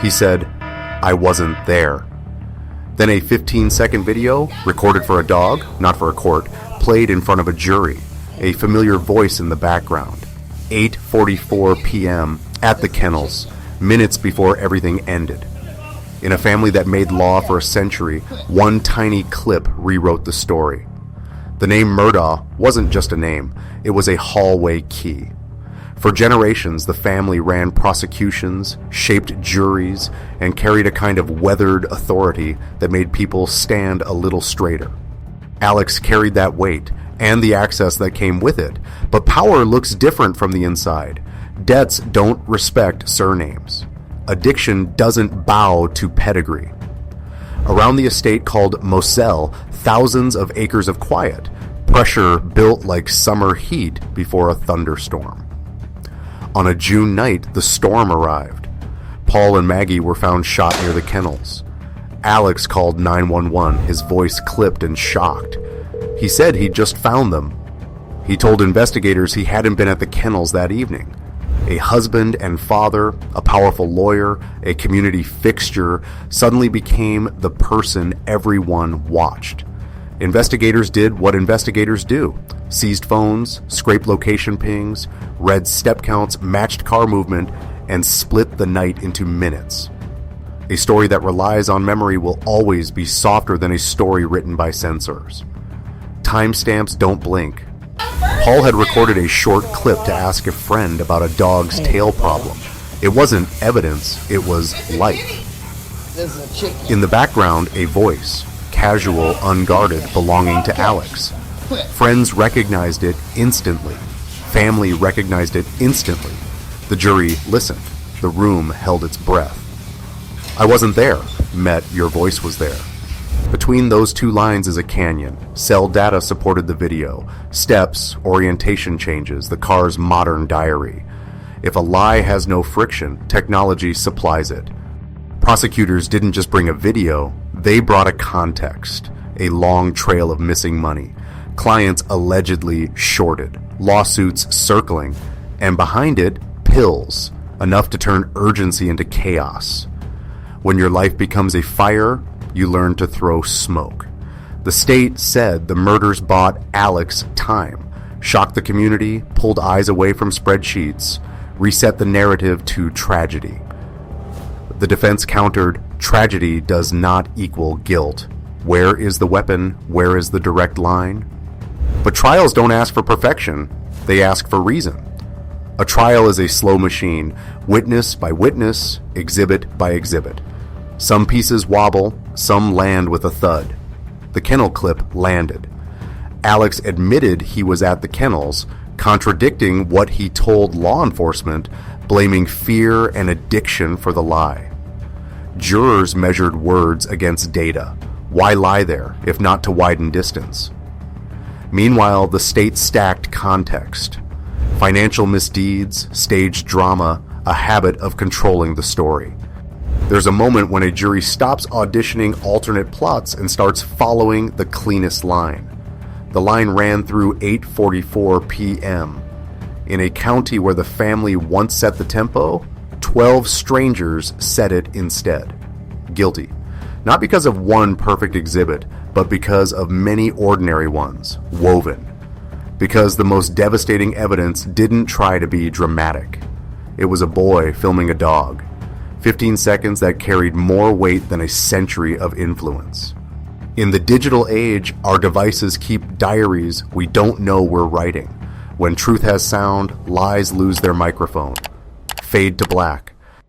He said, "I wasn't there." Then a 15-second video, recorded for a dog, not for a court, played in front of a jury, a familiar voice in the background. 8:44 p.m. at the kennels, minutes before everything ended. In a family that made law for a century, one tiny clip rewrote the story. The name Murdaugh wasn't just a name, it was a hallway key. For generations, the family ran prosecutions, shaped juries, and carried a kind of weathered authority that made people stand a little straighter. Alex carried that weight, and the access that came with it, but power looks different from the inside. Debts don't respect surnames. Addiction doesn't bow to pedigree. Around the estate called Moselle, thousands of acres of quiet, pressure built like summer heat before a thunderstorm. On a June night, the storm arrived. Paul and Maggie were found shot near the kennels. Alex called 911, his voice clipped and shocked. He said he'd just found them. He told investigators he hadn't been at the kennels that evening. A husband and father, a powerful lawyer, a community fixture, suddenly became the person everyone watched. Investigators did what investigators do. Seized phones, scraped location pings, read step counts, matched car movement, and split the night into minutes. A story that relies on memory will always be softer than a story written by censors. Timestamps don't blink. Paul had recorded a short clip to ask a friend about a dog's tail problem. It wasn't evidence, it was life. In the background, a voice, casual, unguarded, belonging to Alex. Friends recognized it instantly. Family recognized it instantly. The jury listened. The room held its breath. "I wasn't there," met "your voice was there." Between those two lines is a canyon. Cell data supported the video. Steps, orientation changes, the car's modern diary. If a lie has no friction, technology supplies it. Prosecutors didn't just bring a video, they brought a context. A long trail of missing money. Clients allegedly shorted. Lawsuits circling. And behind it, pills. Enough to turn urgency into chaos. When your life becomes a fire, you learn to throw smoke. The state said the murders bought Alex time, shocked the community, pulled eyes away from spreadsheets, reset the narrative to tragedy. The defense countered, tragedy does not equal guilt. Where is the weapon? Where is the direct line? But trials don't ask for perfection, they ask for reason. A trial is a slow machine, witness by witness, exhibit by exhibit. Some pieces wobble, some land with a thud. The kennel clip landed. Alex admitted he was at the kennels, contradicting what he told law enforcement, blaming fear and addiction for the lie. Jurors measured words against data. Why lie there, if not to widen distance? Meanwhile, the state stacked context. Financial misdeeds, staged drama, a habit of controlling the story. There's a moment when a jury stops auditioning alternate plots and starts following the cleanest line. The line ran through 8:44 p.m. In a county where the family once set the tempo, 12 strangers set it instead. Guilty. Not because of one perfect exhibit, but because of many ordinary ones, woven. Because the most devastating evidence didn't try to be dramatic. It was a boy filming a dog. 15 seconds that carried more weight than a century of influence. In the digital age, our devices keep diaries we don't know we're writing. When truth has sound, lies lose their microphone. Fade to black.